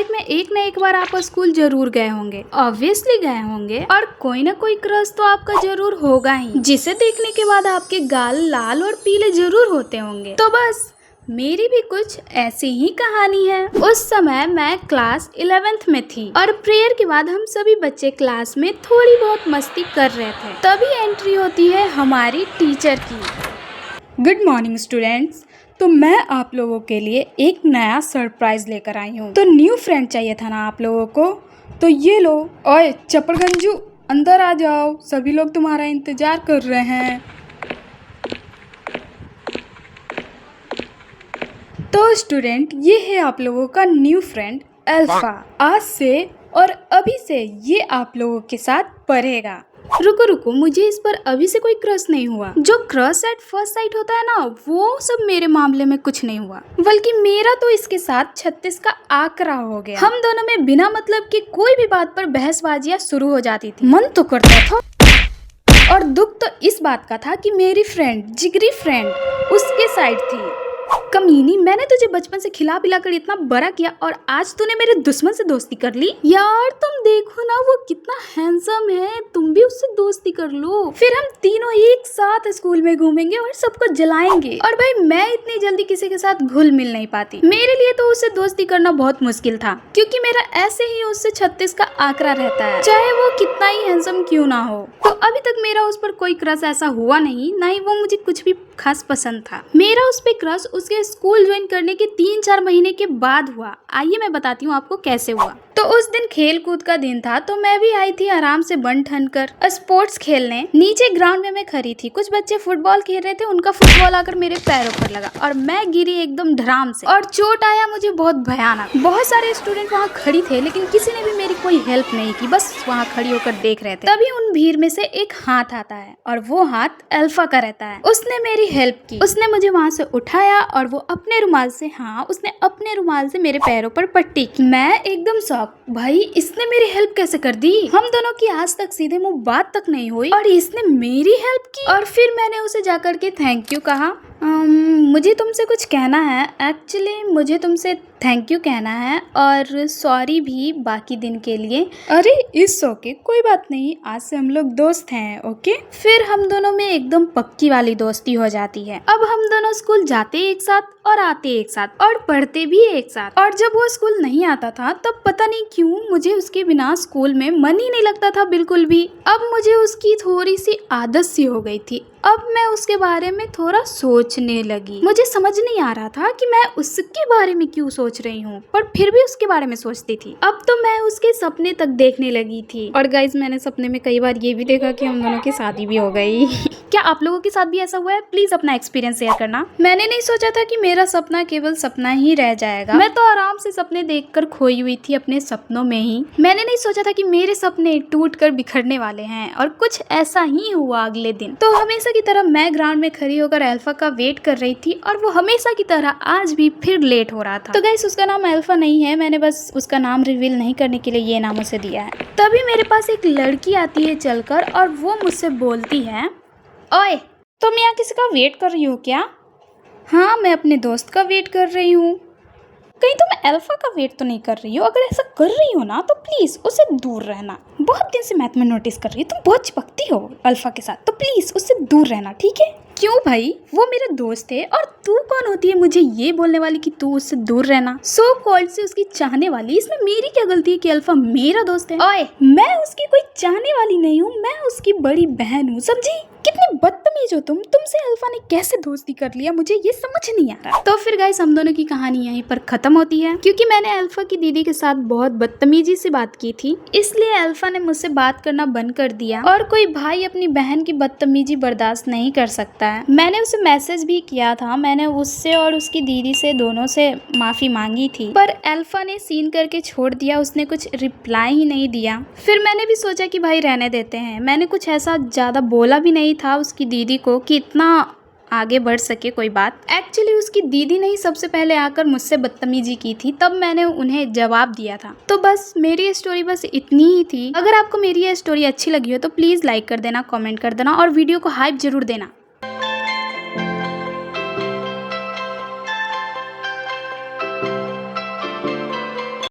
Life में एक न एक बार आप स्कूल जरूर गए होंगे, ऑब्वियसली गए होंगे, और कोई ना कोई क्रश तो आपका जरूर होगा ही, जिसे देखने के बाद आपके गाल लाल और पीले जरूर होते होंगे। तो बस मेरी भी कुछ ऐसी ही कहानी है। उस समय मैं क्लास 11th में थी और प्रेयर के बाद हम सभी बच्चे क्लास में थोड़ी बहुत मस्ती कर रहे थे। तभी एंट्री होती है हमारी टीचर की। Good morning students. तो मैं आप लोगों के लिए एक नया सरप्राइज लेकर आई हूँ। तो न्यू फ्रेंड चाहिए था ना आप लोगों को, तो ये लो। ओए चप्पड़गंजू, अंदर आ जाओ, सभी लोग तुम्हारा इंतजार कर रहे हैं। तो स्टूडेंट, ये है आप लोगों का न्यू फ्रेंड अल्फा। आज से और अभी से ये आप लोगों के साथ पढ़ेगा। रुको, मुझे इस पर अभी से कोई क्रश नहीं हुआ। जो क्रश एट फर्स्ट साइट होता है ना, वो सब मेरे मामले में कुछ नहीं हुआ, बल्कि मेरा तो इसके साथ 36 का आंकड़ा हो गया। हम दोनों में बिना मतलब के कोई भी बात पर बहसबाजियां शुरू हो जाती थी। मन तो करता था, और दुख तो इस बात का था कि मेरी फ्रेंड, जिगरी फ्रेंड, उसके साइड थी। कमीनी, मैंने तुझे बचपन से खिला पिला कर इतना बड़ा किया और आज तूने मेरे दुश्मन से दोस्ती कर ली। यार तुम देखो ना, वो कितना हैंडसम है, तुम भी उससे दोस्ती कर लो। फिर हम तीनों एक साथ स्कूल में घूमेंगे और सबको जलाएंगे। और भाई मैं इतनी जल्दी किसी के साथ घुल मिल नहीं पाती। मेरे लिए तो उससे दोस्ती करना बहुत मुश्किल था, क्योंकि मेरा ऐसे ही उससे 36 का आंकड़ा रहता है, चाहे वो कितना ही हैंडसम क्यों ना हो। तो अभी तक मेरा उस पर कोई क्रश ऐसा हुआ नहीं, ना ही वो मुझे कुछ भी खास पसंद था। मेरा उस पे क्रश उसके स्कूल ज्वाइन करने के 3-4 महीने के बाद हुआ। आइए मैं बताती हूँ आपको कैसे हुआ। तो उस दिन खेल कूद का दिन था, तो मैं भी आई थी आराम से बन ठन कर स्पोर्ट्स खेलने। नीचे ग्राउंड में मैं खड़ी थी, कुछ बच्चे फुटबॉल खेल रहे थे, उनका फुटबॉल आकर मेरे पैरों पर लगा और मैं गिरी एकदम धड़ाम से, और चोट आया मुझे बहुत भयानक। बहुत सारे स्टूडेंट वहाँ खड़ी थे, लेकिन किसी ने भी मेरी कोई हेल्प नहीं की, बस वहाँ खड़ी होकर देख रहे थे। तभी उन भीड़ में से एक हाथ आता है, और वो हाथ अल्फा का रहता है। उसने मेरी हेल्प की, उसने मुझे वहाँ से उठाया और वो अपने रुमाल से, उसने अपने रुमाल से मेरे पैरों पर पट्टी की। मैं एकदम शॉक, भाई इसने मेरी हेल्प कैसे कर दी। हम दोनों की आज तक सीधे मुंह बात तक नहीं हुई और इसने मेरी हेल्प की। और फिर मैंने उसे जाकर के थैंक यू कहा। मुझे तुमसे कुछ कहना है, एक्चुअली मुझे तुमसे थैंक यू कहना है और सॉरी भी बाकी दिन के लिए। अरे इट्स ओके, कोई बात नहीं, आज से हम लोग दोस्त हैं। ओके। फिर हम दोनों में एकदम पक्की वाली दोस्ती हो जाती है। अब हम दोनों स्कूल जाते एक साथ और आते एक साथ और पढ़ते भी एक साथ। और जब वो स्कूल नहीं आता था, तब पता नहीं क्यों मुझे उसके बिना स्कूल में मन ही नहीं लगता था बिल्कुल भी। अब मुझे उसकी थोड़ी सी आदत सी हो गई थी। अब मैं उसके बारे में थोड़ा सोचने लगी। मुझे समझ नहीं आ रहा था कि मैं उसके बारे में क्यों सोच रही हूँ, पर फिर भी उसके बारे में सोचती थी। अब तो मैं उसके सपने तक देखने लगी थी। और गाइज, मैंने सपने में कई बार ये भी देखा कि हम दोनों की शादी भी हो गई। क्या आप लोगों के साथ भी ऐसा हुआ है? प्लीज अपना एक्सपीरियंस शेयर करना। मैंने नहीं सोचा था कि मेरा सपना केवल सपना ही रह जाएगा। मैं तो आराम से सपने देखकर खोई हुई थी अपने सपनों में ही। मैंने नहीं सोचा था कि मेरे सपने टूट कर बिखरने वाले हैं, और कुछ ऐसा ही हुआ अगले दिन। तो हमेशा की तरह मैं ग्राउंड में खड़ी होकर अल्फा का वेट कर रही थी, और वो हमेशा की तरह आज भी फिर लेट हो रहा था। तो गाइस, उसका नाम अल्फा नहीं है, मैंने बस उसका नाम रिवील नहीं करने के लिए ये नाम उसे दिया है। तभी मेरे पास एक लड़की आती है चलकर, और वो मुझसे बोलती है, ओए तुम यहाँ किसी का वेट कर रही हो क्या? हाँ, मैं अपने दोस्त का वेट कर रही हूँ। कहीं तुम अल्फा का वेट तो नहीं कर रही हो? अगर ऐसा कर रही हो ना, तो प्लीज उससे दूर रहना। बहुत दिन से मैं तुम्हें नोटिस कर रही हूँ, तुम बहुत चिपकती हो अल्फा के साथ, तो प्लीज उससे दूर रहना, ठीक है? क्यों भाई, वो मेरा दोस्त है, और तू कौन होती है मुझे ये बोलने वाली कि तू उससे दूर रहना? सो कॉल्ड से उसकी चाहने वाली, इसमें मेरी क्या गलती है कि अल्फा मेरा दोस्त है? ओए, मैं उसकी कोई चाहने वाली नहीं हूँ, मैं उसकी बड़ी बहन हूँ, समझी? कितनी बदतमीज हो तुमसे अल्फा ने कैसे दोस्ती कर लिया, मुझे ये समझ नहीं आ रहा। तो फिर गाइस, हम दोनों की कहानी यहीं पर खत्म होती है, क्योंकि मैंने अल्फा की दीदी के साथ बहुत बदतमीजी से बात की थी, इसलिए अल्फा ने मुझसे बात करना बंद कर दिया। और कोई भाई अपनी बहन की बदतमीजी बर्दाश्त नहीं कर सकता है। मैंने उसे मैसेज भी किया था, मैंने उससे और उसकी दीदी से, दोनों से माफी मांगी थी, पर अल्फा ने सीन करके छोड़ दिया, उसने कुछ रिप्लाई ही नहीं दिया। फिर मैंने भी सोचा कि भाई रहने देते हैं। मैंने कुछ ऐसा ज्यादा बोला भी नहीं था उसकी दीदी को कि इतना आगे बढ़ सके कोई बात। एक्चुअली उसकी दीदी ने ही सबसे पहले आकर मुझसे बदतमीजी की थी, तब मैंने उन्हें जवाब दिया था। तो बस मेरी स्टोरी बस इतनी ही थी। अगर आपको मेरी ये स्टोरी अच्छी लगी हो तो प्लीज लाइक कर देना, कमेंट कर देना और वीडियो को हाइप जरूर देना।